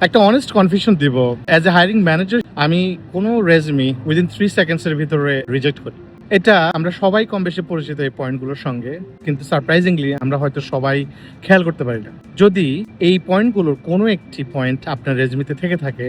একটা honest confusion দিব। As a hiring manager আমি কোনো রেজুমি উইদিন 3 সেকেন্ডসের ভিতরে রিজেক্ট করি। এটা আমরা সবাই কম বেশি পরিচিত এই পয়েন্টগুলোর সঙ্গে, কিন্তু সারপ্রাইজিংলি আমরা হয়তো সবাই খেয়াল করতে পারি না। যদি এই পয়েন্টগুলোর কোনো একটি পয়েন্ট আপনার রেজুমিতে থেকে থাকে,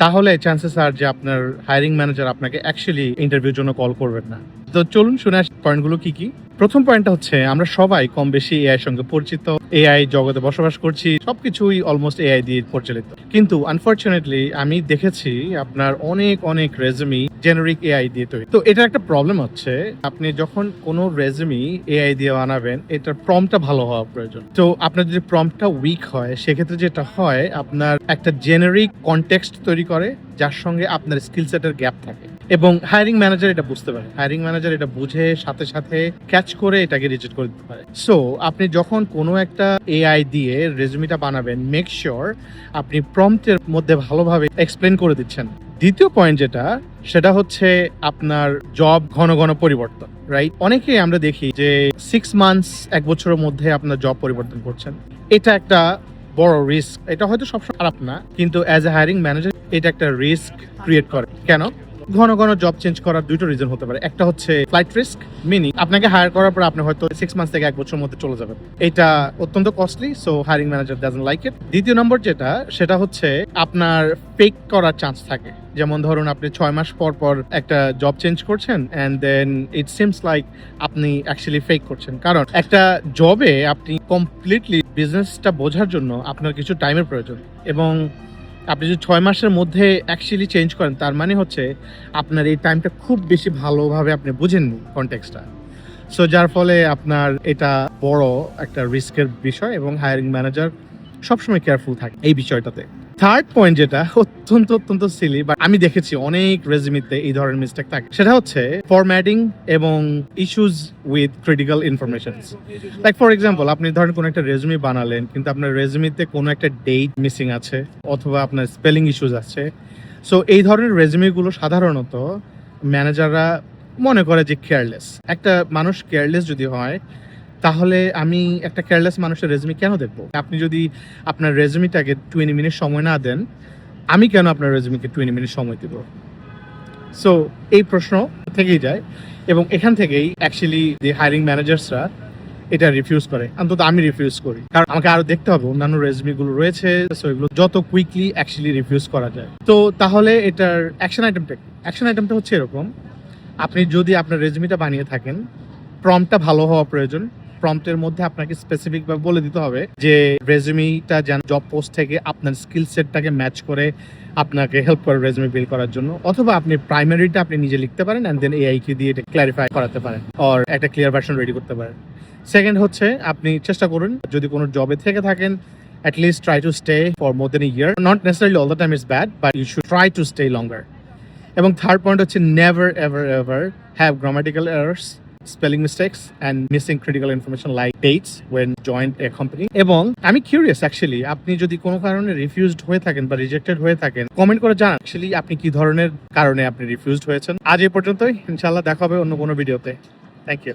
তাহলে চান্সেস আর যে আপনার হায়ারিং ম্যানেজার আপনাকে অ্যাকচুয়ালি ইন্টারভিউর জন্য কল করবেন না। তো চলুন শুনে আসি পয়েন্টগুলো কি কি। প্রথম পয়েন্টটা হচ্ছে, আমরা সবাই কম বেশি এআই সঙ্গে পরিচিত, এআই জগতে বসবাস করছি, সবকিছুই অলমোস্ট এআই দিয়ে পরিচালিত। কিন্তু আনফরচুনেটলি আমি দেখেছি আপনার অনেক অনেক রেজুমি জেনারিক এআই দিয়ে তৈরি। তো এটার একটা প্রবলেম হচ্ছে, আপনি যখন কোনো রেজুমি এআই দিয়ে বানাবেন, এটার প্রম্পটটা ভালো হওয়া প্রয়োজন। তো আপনার যদি প্রম্পটটা উইক হয়, সেক্ষেত্রে যেটা হয়, আপনার একটা জেনারিক কনটেক্সট তৈরি করে যার সঙ্গে আপনার স্কিল সেটের গ্যাপ থাকে, এবং হায়ারিং ম্যানেজার এটা বুঝতে পারে। হায়ারিং ম্যানেজার এটা বুঝে সাথে সাথে ক্যাচ করে এটাকে রিজেক্ট করে দিতে পারে। সো আপনি যখন কোনো একটা এআই দিয়ে রেজুমিটা বানাবেন, মেক শিওর আপনি প্রম্পটের মধ্যে ভালোভাবে এক্সপ্লেন করে দিচ্ছেন। দ্বিতীয় পয়েন্ট যেটা, সেটা হচ্ছে আপনার জব ঘন ঘন পরিবর্তন, রাইট? অনেকেই আমরা দেখি যে 6 মান্থস, 1 বছরের মধ্যে আপনার জব পরিবর্তন করছেন। এটা একটা বড় রিস্ক। এটা হয়তো সবসময় খারাপ না, কিন্তু অ্যাজ এ হায়ারিং ম্যানেজার এটা একটা রিস্ক ক্রিয়েট করে। কেন? ঘন ঘন জব চেঞ্জ করার দুটো রিজন হতে পারে। একটা হচ্ছে ফ্লাইট রিস্ক, মিনিং আপনাকে হায়ার করার পর আপনি হয়তো 6 মান্থস থেকে 1 বছরের মধ্যে চলে যাবেন। এটা অত্যন্ত costly, so hiring manager doesn't like it. দ্বিতীয় নম্বর যেটা, সেটা হচ্ছে আপনার ফেক করার চান্স থাকে। যেমন ধরুন, আপনি 6 মাস পর পর একটা জব চেঞ্জ করছেন, and then it seems like আপনি অ্যাকচুয়ালি ফেক করছেন। কারণ একটা জবে আপনি কমপ্লিটলি বিজনেসটা বোঝার জন্য আপনার কিছু টাইমের প্রয়োজন, এবং আপনি যদি 6 মাসের মধ্যে অ্যাকচুয়ালি চেঞ্জ করেন, তার মানে হচ্ছে আপনার এই টাইমটা খুব বেশি ভালোভাবে আপনি বুঝেননি কনটেক্সটটা। সো যার ফলে আপনার এটা বড় একটা রিস্কের বিষয়, এবং হায়ারিং ম্যানেজার সবসময় কেয়ারফুল থাকে এই বিষয়টাতে। থার্ড পয়েন্ট যেটা অত্যন্ত সিলি, বাট আমি দেখেছি অনেক রেজুমিতে এই ধরনের মিস্টেক থাকে, সেটা হচ্ছে ফরম্যাটিং এবং issues with critical information. Like for example, আপনি ধরেন কোনো একটা রেজুমি বানালেন, কিন্তু আপনার রেজুমিতে কোনো একটা ডেট মিসিং আছে, অথবা আপনার স্পেলিং ইস্যুজ আছে। সো এই ধরনের রেজুমিগুলো সাধারণত ম্যানেজাররা মনে করে যে কেয়ারলেস। একটা মানুষ কেয়ারলেস যদি হয়, তাহলে আমি একটা কেয়ারলেস মানুষের রেজুমি কেন দেখবো? আপনি যদি আপনার রেজুমিটাকে 20 মিনিট সময় না দেন, আমি কেন আপনার রেজুমিকে 20 মিনিট সময় দেব? সো এই প্রশ্ন থেকেই যায়, এবং এখান থেকেই অ্যাকচুয়ালি যে হায়ারিং ম্যানেজার্সরা এটা রিফিউজ করে। অন্তত আমি রিফিউজ করি, কারণ আমাকে আরো দেখতে হবে অন্যান্য রেজুমিগুলো রয়েছে, সো এগুলো যত কুইকলি অ্যাকচুয়ালি রিফিউজ করা যায়। তো তাহলে এটার অ্যাকশন আইটেমটা হচ্ছে এরকম: আপনি যদি আপনার রেজুমিটা বানিয়ে থাকেন, প্রম্পটটা ভালো হওয়া প্রয়োজন। প্রম্পটের মধ্যে আপনাকে স্পেসিফিকভাবে বলে দিতে হবে যে রেজুমিটা যেন জব পোস্ট থেকে আপনার স্কিল সেটটাকে ম্যাচ করে আপনাকে হেল্প করে রেজুমি বিল্ড করার জন্য। অথবা আপনি প্রাইমারিটা আপনি নিজে লিখতে পারেন, অ্যান্ড দেন এআই কে দিয়ে এটা ক্ল্যারিফাই করাতে পারেন, অর একটা ক্লিয়ার ভার্সন রেডি করতে পারেন। সেকেন্ড হচ্ছে, আপনি চেষ্টা করুন যদি কোনো জবে থেকে থাকেন, at least try to stay for more than a year. Not necessarily all the time is bad, but you should try to stay longer. এবং থার্ড পয়েন্ট হচ্ছে, never ever have grammatical errors, spelling mistakes and missing critical information like dates when joined a company. এবং আমি curious, actually আপনি যদি কোনো কারণে refused হয়ে থাকেন বা রিজেক্টেড হয়ে থাকেন, কমেন্ট করে জানান অ্যাকচুয়ালি আপনি কি ধরনের কারণে আপনি রিফিউজড হয়েছেন। আজ এই পর্যন্তই, ইনশাআল্লাহ দেখা হবে অন্য কোনো ভিডিওতে। Thank you.